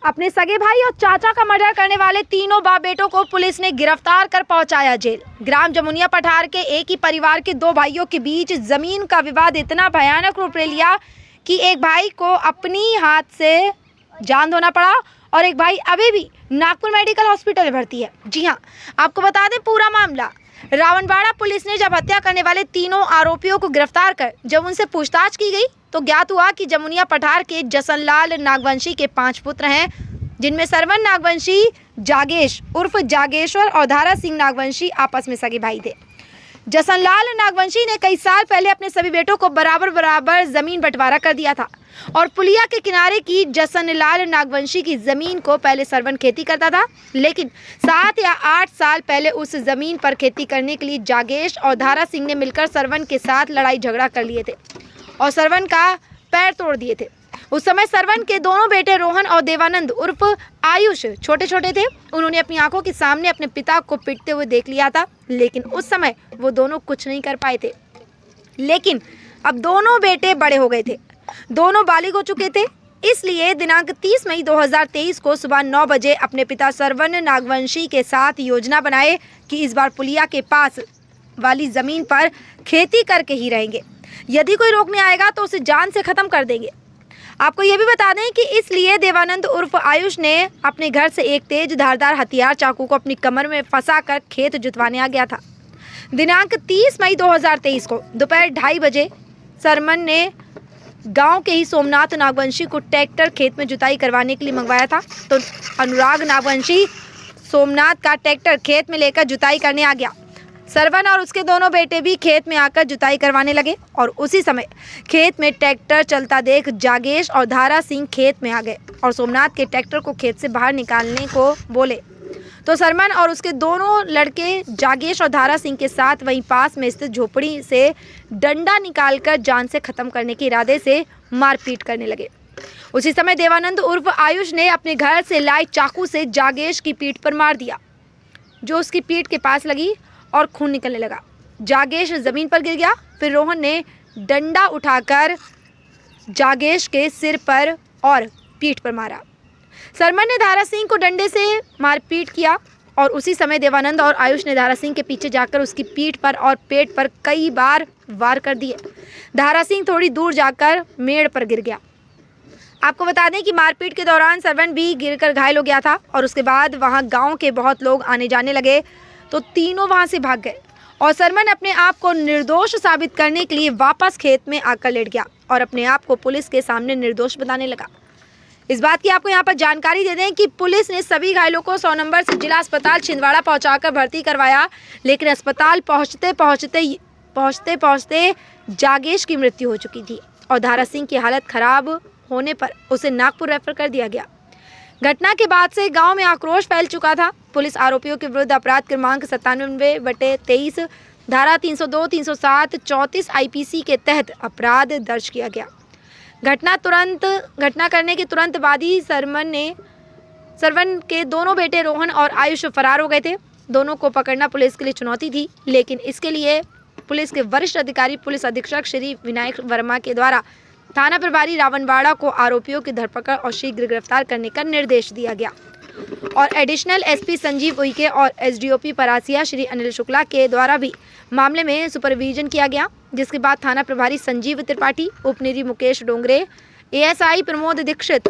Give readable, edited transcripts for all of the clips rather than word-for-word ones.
अपने सगे भाई और चाचा का मर्डर करने वाले तीनों बाप बेटों को पुलिस ने गिरफ्तार कर पहुंचाया जेल। ग्राम जमुनिया पठार के एक ही परिवार के दो भाइयों के बीच जमीन का विवाद इतना भयानक रूप ले लिया कि एक भाई को अपनी हाथ से जान देना पड़ा और एक भाई अभी भी नागपुर मेडिकल हॉस्पिटल में भर्ती है। जी हाँ, आपको बता दें पूरा मामला। रावणबाड़ा पुलिस ने जब हत्या करने वाले तीनों आरोपियों को गिरफ्तार कर जब उनसे पूछताछ की गई तो ज्ञात हुआ कि जमुनिया पठार के जसनलाल नागवंशी के 5 पुत्र हैं, जिनमें सरवन नागवंशी जागेश उर्फ जागेश्वर और धारा सिंह नागवंशी आपस में सगे भाई थे। जसनलाल नागवंशी ने कई साल पहले अपने सभी बेटों को बराबर जमीन बंटवारा कर दिया था और पुलिया के किनारे की जसनलाल नागवंशी की जमीन को पहले सरवन खेती करता था, लेकिन 7 या 8 साल पहले उस जमीन पर खेती करने के लिए जागेश और धारा सिंह ने मिलकर सरवन के साथ लड़ाई झगड़ा कर लिए थे और सरवन का पैर तोड़ दिए थे। उस समय सरवन के दोनों बेटे रोहन और देवानंद उर्फ आयुष छोटे छोटे थे। उन्होंने अपनी आंखों के सामने अपने पिता को पीटते हुए देख लिया था, लेकिन उस समय वो दोनों कुछ नहीं कर पाए थे। लेकिन अब दोनों बेटे बड़े हो गए थे, दोनों बालिग हो चुके थे, इसलिए दिनांक 30 मई 2023 को सुबह 9 बजे अपने पिता सरवन नागवंशी के साथ योजना बनाए कि इस बार पुलिया के पास वाली ज़मीन पर खेती करके ही रहेंगे। यदि कोई रोकने आएगा तो उसे जान से ख़त्म कर देंगे। आपको ये भी बता दें कि इसलिए देवानंद उर्फ आयुष ने अपने घर से एक तेज धारदार हथियार चाकू को अपनी कमर में फंसाकर खेत जुतवाने आ गया था। दिनांक 30 मई 2023 को दोपहर 2:30 बजे सरमन ने गांव के ही सोमनाथ नागवंशी को ट्रैक्टर खेत में जुताई करवाने के लिए मंगवाया था, तो अनुराग नागवंशी सोमनाथ का ट्रैक्टर खेत में लेकर जुताई करने आ गया। सरवन और उसके दोनों बेटे भी खेत में आकर जुताई करवाने लगे और उसी समय खेत में ट्रैक्टर चलता देख जागेश और धारा सिंह खेत में आ गए और सोमनाथ के ट्रैक्टर को खेत से बाहर निकालने को बोले, तो सरमन और उसके दोनों लड़के जागेश और धारा सिंह के साथ वहीं पास में स्थित झोपड़ी से डंडा निकालकर जान से ख़त्म करने के इरादे से मारपीट करने लगे। उसी समय देवानंद उर्फ आयुष ने अपने घर से लाए चाकू से जागेश की पीठ पर मार दिया, जो उसकी पीठ के पास लगी और खून निकलने लगा। जागेश ज़मीन पर गिर गया। फिर रोहन ने डंडा उठाकर जागेश के सिर पर और पीठ पर मारा। सरमन ने धारा सिंह को डंडे से मारपीट किया और उसी समय देवानंद और आयुष ने धारा सिंह के पीछे जाकर उसकी पीठ पर और पेट पर कई बार वार कर दिए। धारा सिंह थोड़ी दूर जाकर मेड़ पर गिर गया। आपको बता दें कि मारपीट के दौरान सरवन भी गिरकर घायल हो गया था और उसके बाद वहां गांव के बहुत लोग आने जाने लगे, तो तीनों वहां से भाग गए और सरमन अपने आप को निर्दोष साबित करने के लिए वापस खेत में आकर लेट गया और अपने आप को पुलिस के सामने निर्दोष बताने लगा। इस बात की आपको यहाँ पर जानकारी दे दें कि पुलिस ने सभी घायलों को 100 नंबर से जिला अस्पताल छिंदवाड़ा पहुंचाकर भर्ती करवाया, लेकिन अस्पताल पहुंचते पहुंचते जागेश की मृत्यु हो चुकी थी और धारा सिंह की हालत खराब होने पर उसे नागपुर रेफर कर दिया गया। घटना के बाद से गांव में आक्रोश फैल चुका था। पुलिस आरोपियों के विरुद्ध अपराध क्रमांक 97/23 धारा 302, 307, 34 IPC के तहत अपराध दर्ज किया गया। घटना करने के तुरंत बाद ही सरवन के दोनों बेटे रोहन और आयुष फरार हो गए थे। दोनों को पकड़ना पुलिस के लिए चुनौती थी, लेकिन इसके लिए पुलिस के वरिष्ठ अधिकारी पुलिस अधीक्षक श्री विनायक वर्मा के द्वारा थाना प्रभारी रावणबाड़ा को आरोपियों की धरपकड़ और शीघ्र गिरफ्तार करने का निर्देश दिया गया और एडिशनल SP संजीव उइके और SDOP परासिया श्री अनिल शुक्ला के द्वारा भी मामले में सुपरविजन किया गया, जिसके बाद थाना प्रभारी संजीव त्रिपाठी, उपनिरी मुकेश डोंगरे, ASI प्रमोद दीक्षित,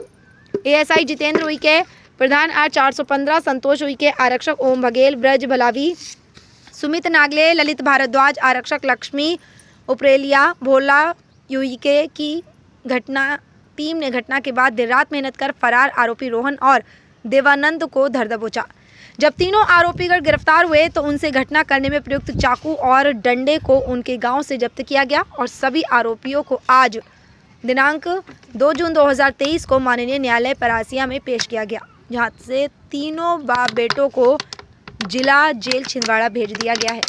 ASI जितेंद्र उइके, प्रधान R 415 संतोष उइके, आरक्षक ओम बघेल, ब्रज भलावी, सुमित नागले, ललित भारद्वाज, आरक्षक लक्ष्मी उपरेलिया, भोला उइके की टीम ने घटना के बाद देर रात मेहनत कर फरार आरोपी रोहन और देवानंद को धर दबोचा। जब तीनों आरोपीगण गिरफ्तार हुए तो उनसे घटना करने में प्रयुक्त चाकू और डंडे को उनके गांव से जब्त किया गया और सभी आरोपियों को आज दिनांक 2 जून 2023 को माननीय न्यायालय परासिया में पेश किया गया, जहां से तीनों बाप बेटों को जिला जेल छिंदवाड़ा भेज दिया गया है।